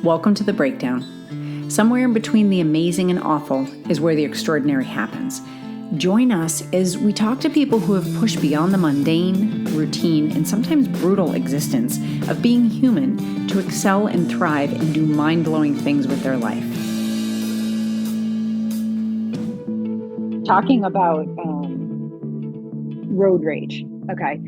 Welcome to the Breakdown. Somewhere in between the amazing and awful is where the extraordinary happens. Join us as we talk to people who have pushed beyond the mundane, routine, and sometimes brutal existence of being human to excel and thrive and do mind-blowing things with their life. Talking about road rage. Okay.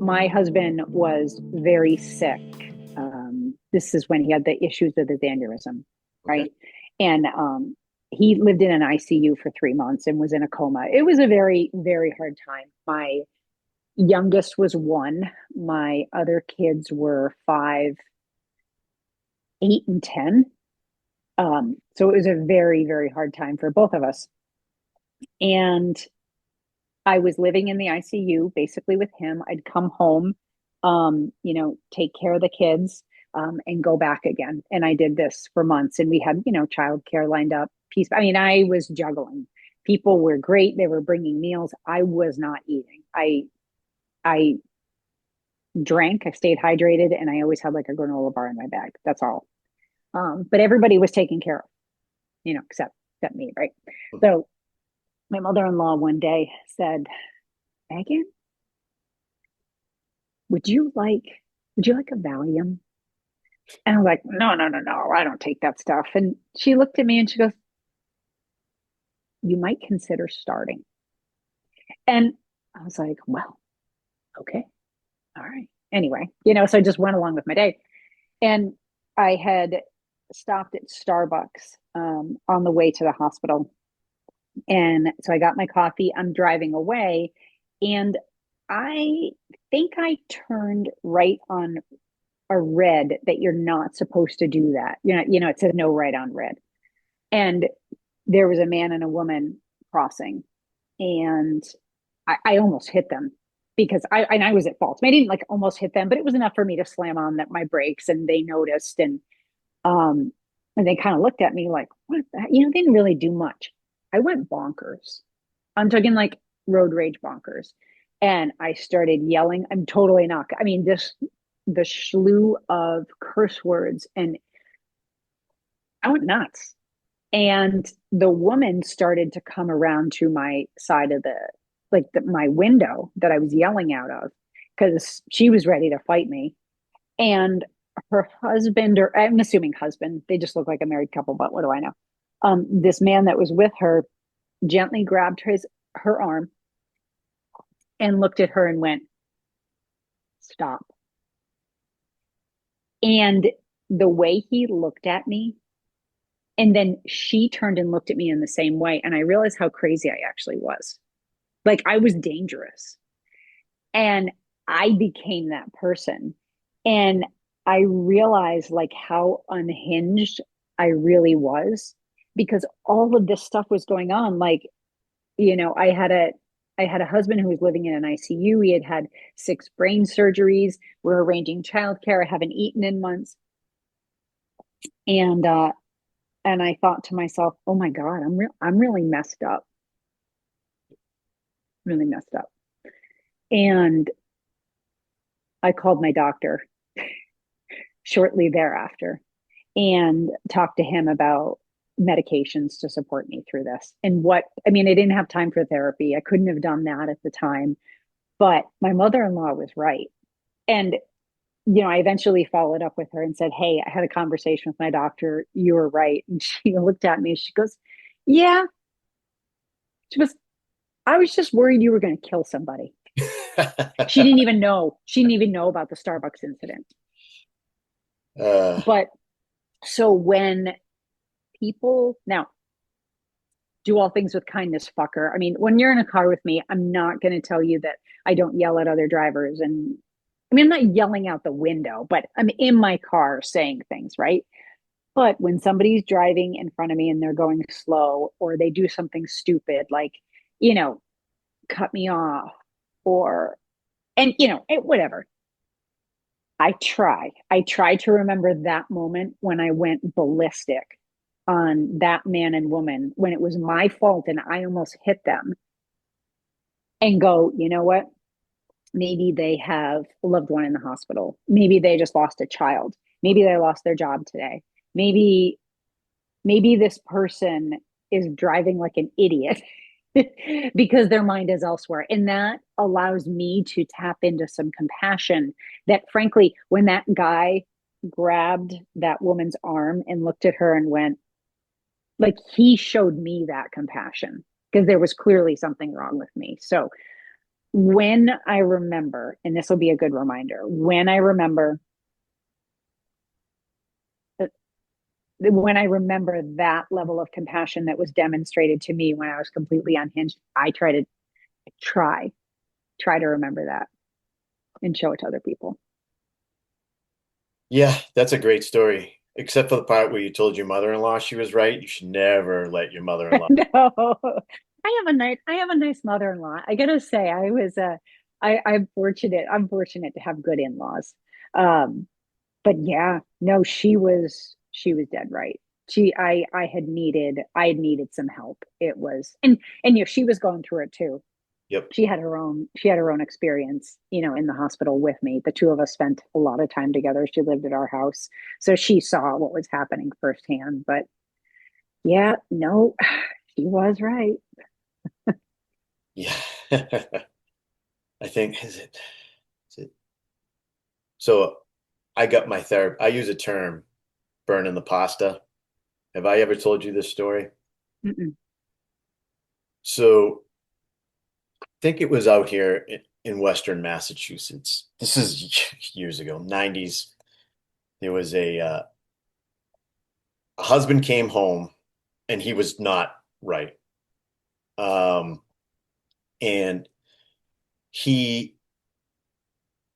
My husband was very sick. This is when he had the issues with his aneurysm, right? Okay. And he lived in an ICU for 3 months and was in a coma. It was a very, very hard time. My youngest was 1. My other kids were 5, 8, and 10. So it was a very, very hard time for both of us. And I was living in the ICU basically with him. I'd come home, take care of the kids, and go back again. And I did this for months. And we had, childcare lined up. I was juggling. People were great. They were bringing meals. I was not eating. I drank. I stayed hydrated, and I always had like a granola bar in my bag. That's all. But everybody was taken care of, except me, right? So my mother-in-law one day said, Megan, would you like a Valium? And I'm like, no, no, no, no, I don't take that stuff. And she looked at me and she goes, you might consider starting. And I was like, well, okay, all right. Anyway, so I just went along with my day. And I had stopped at Starbucks on the way to the hospital. And so I got my coffee. I'm driving away. And I think I turned right on a red that you're not supposed to do that. It says no right on red. And there was a man and a woman crossing, and I almost hit them because I was at fault. I didn't like almost hit them, but it was enough for me to slam on my brakes, and they noticed, um and they kind of looked at me like, what the heck? They didn't really do much. I went bonkers. I'm talking like road rage bonkers. And I started yelling. I'm totally not. The slew of curse words, and I went nuts. And the woman started to come around to my side of my window that I was yelling out of because she was ready to fight me. And her husband, or I'm assuming husband, they just look like a married couple, but what do I know? This man that was with her gently grabbed her arm and looked at her and went, stop. And the way he looked at me, and then she turned and looked at me in the same way. And I realized how crazy I actually was. Like I was dangerous. And I became that person. And I realized like how unhinged I really was because all of this stuff was going on. Like, I had a husband who was living in an ICU. He had had 6 brain surgeries. We're arranging childcare. I haven't eaten in months. And I thought to myself, oh my God, I'm really messed up. Really messed up. And I called my doctor shortly thereafter and talked to him about medications to support me through this. And I didn't have time for therapy. I couldn't have done that at the time. But my mother-in-law was right. And, I eventually followed up with her and said, hey, I had a conversation with my doctor. You were right. And she looked at me. She goes, yeah. She goes, I was just worried you were going to kill somebody. She didn't even know. She didn't even know about the Starbucks incident. uh, But so when people now do all things with kindness, fucker. When you're in a car with me, I'm not going to tell you that I don't yell at other drivers. And I'm not yelling out the window, but I'm in my car saying things, right? But when somebody's driving in front of me and they're going slow or they do something stupid, like, cut me off whatever. I try to remember that moment when I went ballistic on that man and woman when it was my fault and I almost hit them and go, you know what? Maybe they have a loved one in the hospital. Maybe they just lost a child. maybe they lost their job today. Maybe maybe this person is driving like an idiot because their mind is elsewhere. And that allows me to tap into some compassion that, frankly, when that guy grabbed that woman's arm and looked at her and went, like, he showed me that compassion because there was clearly something wrong with me. So when I remember, and this will be a good reminder, when I remember when I remember that level of compassion that was demonstrated to me when I was completely unhinged, I try, try to remember that and show it to other people. Yeah, that's a great story. Except for the part where you told your mother-in-law she was right. You should never let your mother-in-law. No, I have a nice mother-in-law. I gotta say, I'm fortunate to have good in-laws. Um, but yeah, no, she was dead right. I had needed some help. It was, and she was going through it too. Yep. She had her own experience, in the hospital with me. The two of us spent a lot of time together. She lived at our house, so she saw what was happening firsthand. But yeah, no, she was right. Yeah. I think is it so I got my therapy. I use a term, burning the pasta. Have I ever told you this story? Mm-mm. So I think it was out here in Western Massachusetts. This is years ago, 90s. There was a husband came home and he was not right. Um, and he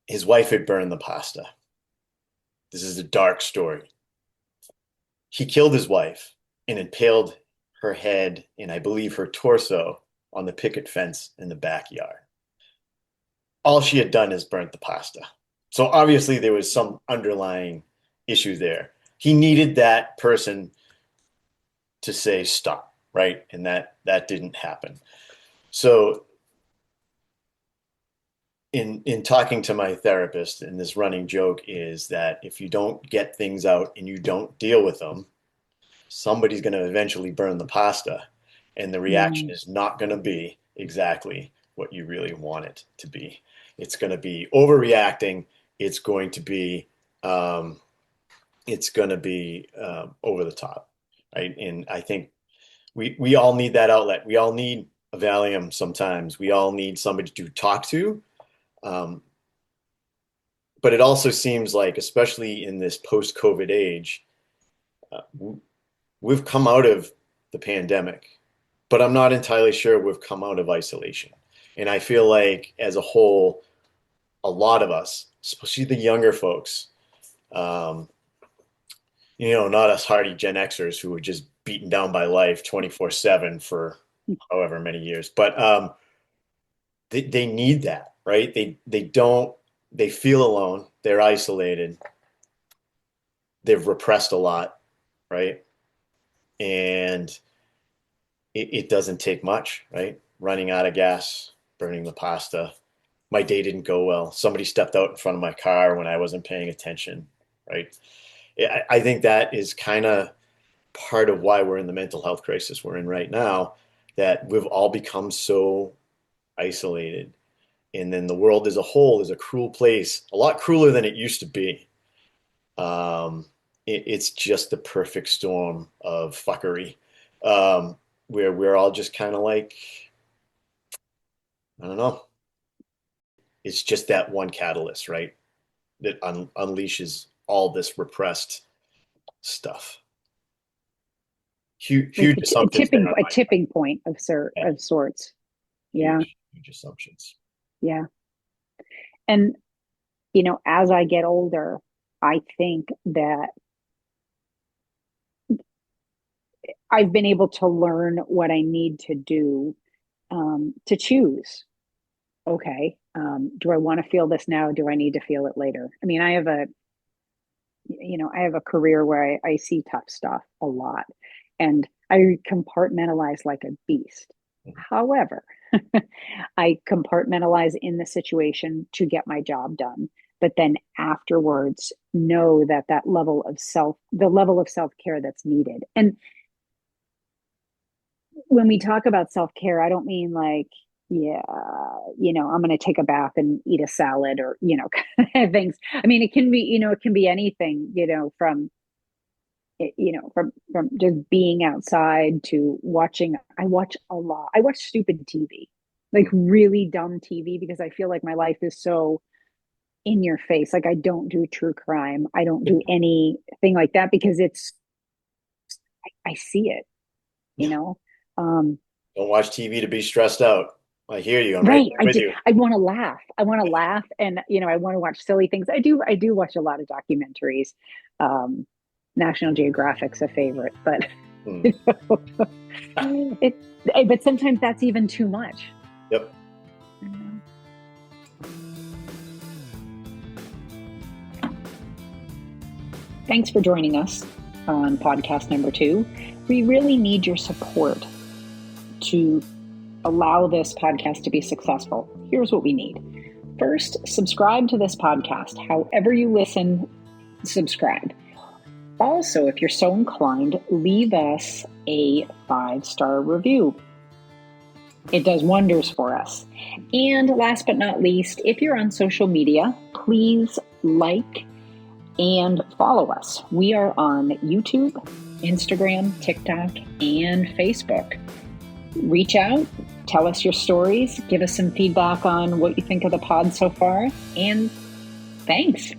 his wife had burned the pasta. This is a dark story. He killed his wife and impaled her head and I believe her torso on the picket fence in the backyard. All she had done is burnt the pasta. So obviously there was some underlying issue there. He needed that person to say stop, right? And that didn't happen. So in talking to my therapist, and this running joke is that if you don't get things out and you don't deal with them, somebody's going to eventually burn the pasta, and the reaction Mm. is not going to be exactly what you really want it to be. It's going to be overreacting. It's going to be um, over the top, right? And I think we all need that outlet. We all need a Valium sometimes. We all need somebody to talk to. Um, but it also seems like, especially in this post-COVID age, uh, we've come out of the pandemic, but I'm not entirely sure we've come out of isolation. And I feel like, as a whole, a lot of us, especially the younger folks, um, not us hardy Gen Xers who were just beaten down by life 24/7 for however many years, but they need that, right? They feel alone, they're isolated, they've repressed a lot, right? And it doesn't take much, right? Running out of gas, burning the pasta. My day didn't go well. Somebody stepped out in front of my car when I wasn't paying attention, right? I think that is kind of part of why we're in the mental health crisis we're in right now, that we've all become so isolated. And then the world as a whole is a cruel place, a lot crueler than it used to be. Um, it's just the perfect storm of fuckery, where we're all just kind of like, I don't know. It's just that one catalyst, right? That unleashes all this repressed stuff. Huge, Like huge assumptions there on a my part. tipping point Yeah, of sorts. Yeah, huge, huge assumptions. yeah. And as I get older, I think that I've been able to learn what I need to do, to choose. Okay, do I want to feel this now? Do I need to feel it later? I mean, I have a career where I see tough stuff a lot, and I compartmentalize like a beast. However, I compartmentalize in the situation to get my job done. but then afterwards know that the level of self-care that's needed. And when we talk about self-care, I don't mean like, yeah, I'm going to take a bath and eat a salad or, kind of things. I mean, it can be, it can be anything, from from just being outside to watching. I watch a lot. I watch stupid TV, like really dumb TV, because I feel like my life is so in your face. Like I don't do true crime. I don't do anything like that because I see it, you Yeah. know. Um, Don't watch TV to be stressed out. I hear you. I'm right right. there with you. I want to laugh. I want to laugh, and I want to watch silly things. I do watch a lot of documentaries. Um, National Geographic's a favorite, but Hmm. it. But sometimes that's even too much. Yep. Thanks for joining us on podcast number 2. We really need your support to allow this podcast to be successful. Here's what we need. First, subscribe to this podcast. However you listen, subscribe. Also, if you're so inclined, leave us a 5-star review. It does wonders for us. And last but not least, if you're on social media, please like and follow us. We are on YouTube, Instagram, TikTok, and Facebook. Reach out, tell us your stories, give us some feedback on what you think of the pod so far, and thanks.